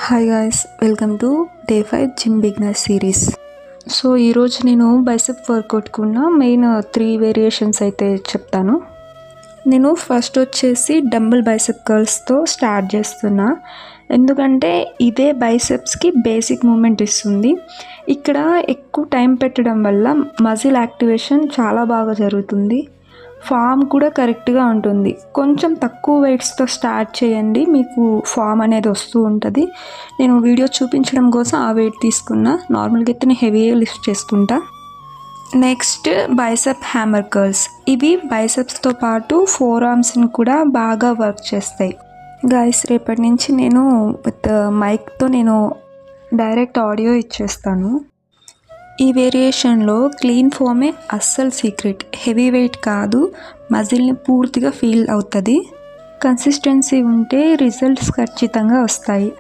Hi guys, welcome to day 5 gym beginner series. So ఈరోజు నేను bicep వర్కౌట్కున్న main 3 variations అయితే చెప్తాను. నేను ఫస్ట్ వచ్చేసి డంబుల్ బైసెప్ కర్ల్స్తో స్టార్ట్ చేస్తున్నా. ఎందుకంటే ఇదే బైసెప్స్కి బేసిక్ మూమెంట్ ఇస్తుంది. ఇక్కడ ఎక్కువ టైం పెట్టడం వల్ల మజిల్ యాక్టివేషన్ చాలా బాగా జరుగుతుంది. ఫామ్ కూడా కరెక్ట్గా ఉంటుంది. కొంచెం తక్కువ వెయిట్స్తో స్టార్ట్ చేయండి, మీకు ఫామ్ అనేది వస్తూ ఉంటుంది. నేను వీడియో చూపించడం కోసం ఆ వెయిట్ తీసుకున్నా. నార్మల్గా అయితే నేను హెవీ లిఫ్ట్ చేసుకుంటా. Next bicep hammer curls. ఇవి బైసెప్స్తో పాటు ఫోర్ ఆర్మ్స్ని కూడా బాగా వర్క్ చేస్తాయి. గైస్, రేపటి నుంచి నేను విత్ మైక్తో నేను డైరెక్ట్ ఆడియో ఇచ్చేస్తాను. ఈ వేరియేషన్లో క్లీన్ ఫోమే అస్సలు సీక్రెట్. హెవీ వెయిట్ కాదు, మజిల్ని పూర్తిగా ఫీల్ అవుతుంది. కన్సిస్టెన్సీ ఉంటే రిజల్ట్స్ ఖచ్చితంగా వస్తాయి.